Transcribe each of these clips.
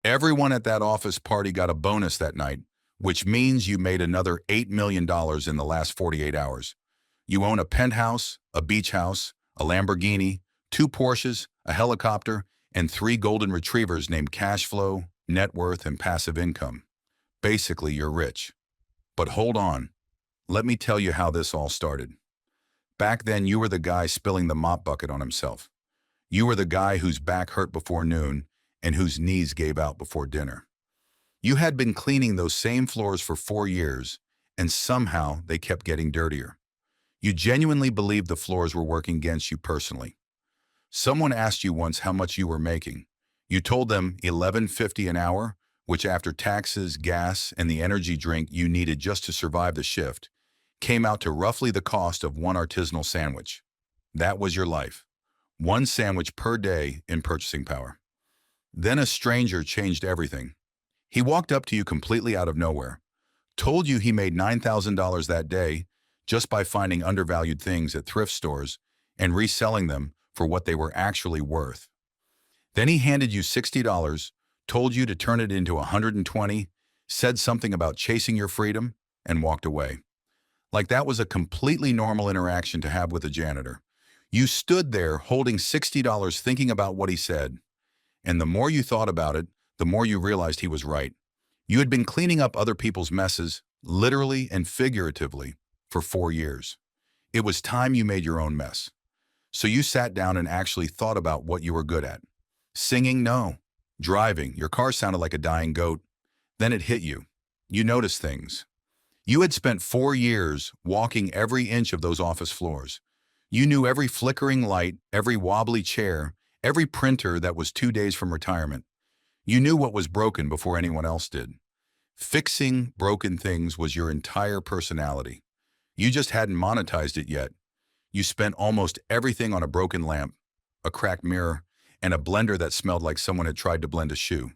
Everyone at that office party got a bonus that night, which means you made another $8 million in the last 48 hours. You own a penthouse, a beach house, a Lamborghini, two Porsches, a helicopter, and three golden retrievers named cash flow, net worth, and passive income. Basically, you're rich. But hold on. Let me tell you how this all started. Back then, you were the guy spilling the mop bucket on himself. You were the guy whose back hurt before noon and whose knees gave out before dinner. You had been cleaning those same floors for 4 years, and somehow they kept getting dirtier. You genuinely believed the floors were working against you personally. Someone asked you once how much you were making. You told them $11.50 an hour, which after taxes, gas, and the energy drink you needed just to survive the shift, came out to roughly the cost of one artisanal sandwich. That was your life. One sandwich per day in purchasing power. Then a stranger changed everything. He walked up to you completely out of nowhere, told you he made $9,000 that day just by finding undervalued things at thrift stores and reselling them for what they were actually worth. Then he handed you $60, told you to turn it into $120, said something about chasing your freedom, and walked away. Like that was a completely normal interaction to have with a janitor. You stood there holding $60 thinking about what he said, and the more you thought about it, the more you realized he was right. You had been cleaning up other people's messes, literally and figuratively, for 4 years. It was time you made your own mess. So you sat down and actually thought about what you were good at. Singing, no. Driving, your car sounded like a dying goat. Then it hit you. You noticed things. You had spent 4 years walking every inch of those office floors. You knew every flickering light, every wobbly chair, every printer that was 2 days from retirement. You knew what was broken before anyone else did. Fixing broken things was your entire personality. You just hadn't monetized it yet. You spent almost everything on a broken lamp, a cracked mirror, and a blender that smelled like someone had tried to blend a shoe.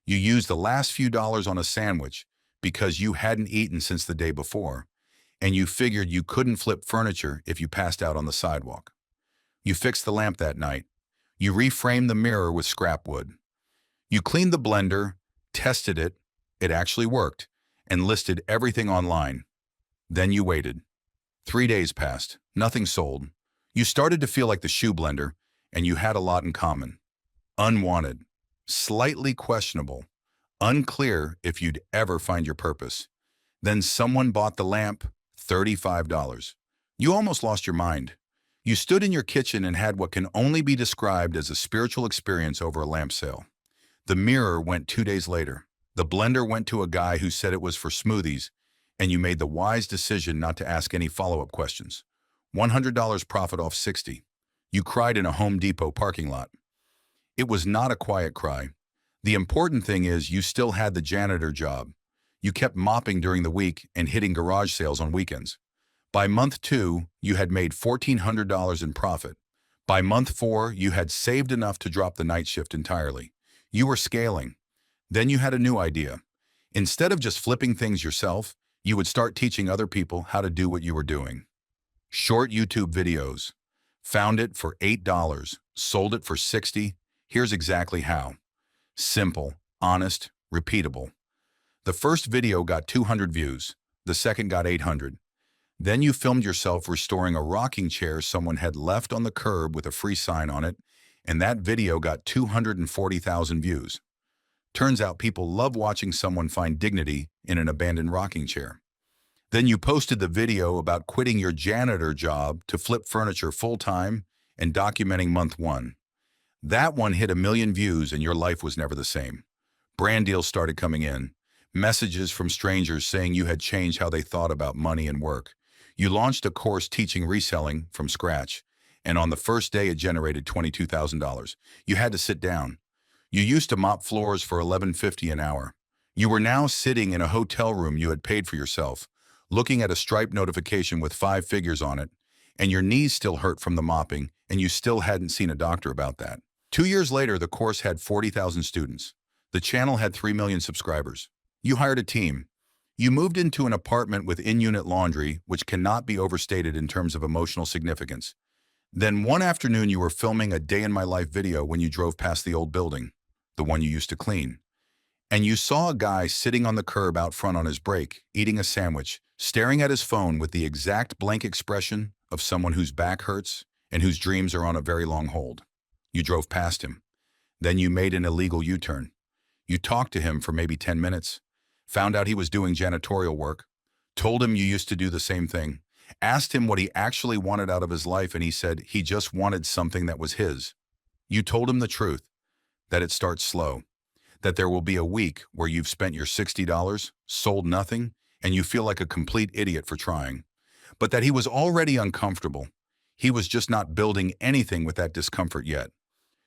You used the last few dollars on a sandwich because you hadn't eaten since the day before, and you figured you couldn't flip furniture if you passed out on the sidewalk. You fixed the lamp that night. You reframed the mirror with scrap wood. You cleaned the blender, tested it, it actually worked, and listed everything online. Then you waited. 3 days passed, nothing sold. You started to feel like the shoe blender, and you had a lot in common. Unwanted, slightly questionable, unclear if you'd ever find your purpose. Then someone bought the lamp, $35. You almost lost your mind. You stood in your kitchen and had what can only be described as a spiritual experience over a lamp sale. The mirror went 2 days later. The blender went to a guy who said it was for smoothies, and you made the wise decision not to ask any follow-up questions. $100 profit off 60. You cried in a Home Depot parking lot. It was not a quiet cry. The important thing is you still had the janitor job. You kept mopping during the week and hitting garage sales on weekends. By month 2, you had made $1,400 in profit. By month 4, you had saved enough to drop the night shift entirely. You were scaling. Then you had a new idea. Instead of just flipping things yourself, you would start teaching other people how to do what you were doing. Short YouTube videos. Found it for $8, sold it for $60. Here's exactly how. Simple, honest, repeatable. The first video got 200 views. The second got 800. Then you filmed yourself restoring a rocking chair someone had left on the curb with a free sign on it, and that video got 240,000 views. Turns out people love watching someone find dignity in an abandoned rocking chair. Then you posted the video about quitting your janitor job to flip furniture full-time and documenting month 1. That one hit 1 million views and your life was never the same. Brand deals started coming in. Messages from strangers saying you had changed how they thought about money and work. You launched a course teaching reselling from scratch, and on the first day it generated $22,000. You had to sit down. You used to mop floors for $11.50 an hour. You were now sitting in a hotel room you had paid for yourself, looking at a Stripe notification with 5 figures on it, and your knees still hurt from the mopping, and you still hadn't seen a doctor about that. 2 years later, the course had 40,000 students. The channel had 3 million subscribers. You hired a team. You moved into an apartment with in-unit laundry, which cannot be overstated in terms of emotional significance. Then one afternoon you were filming a day-in-my-life video when you drove past the old building, the one you used to clean. And you saw a guy sitting on the curb out front on his break, eating a sandwich, staring at his phone with the exact blank expression of someone whose back hurts and whose dreams are on a very long hold. You drove past him. Then you made an illegal U-turn. You talked to him for maybe 10 minutes, found out he was doing janitorial work, told him you used to do the same thing, asked him what he actually wanted out of his life, and he said he just wanted something that was his. You told him the truth, that it starts slow, that there will be a week where you've spent your $60, sold nothing, and you feel like a complete idiot for trying, but that he was already uncomfortable. He was just not building anything with that discomfort yet.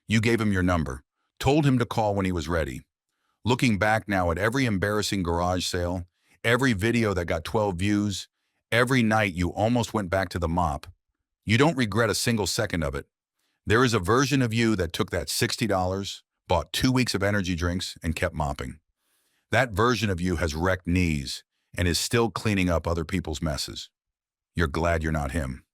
You gave him your number, told him to call when he was ready. Looking back now at every embarrassing garage sale, every video that got 12 views, every night you almost went back to the mop, you don't regret a single second of it. There is a version of you that took that $60, bought 2 weeks of energy drinks, and kept mopping. That version of you has wrecked knees and is still cleaning up other people's messes. You're glad you're not him.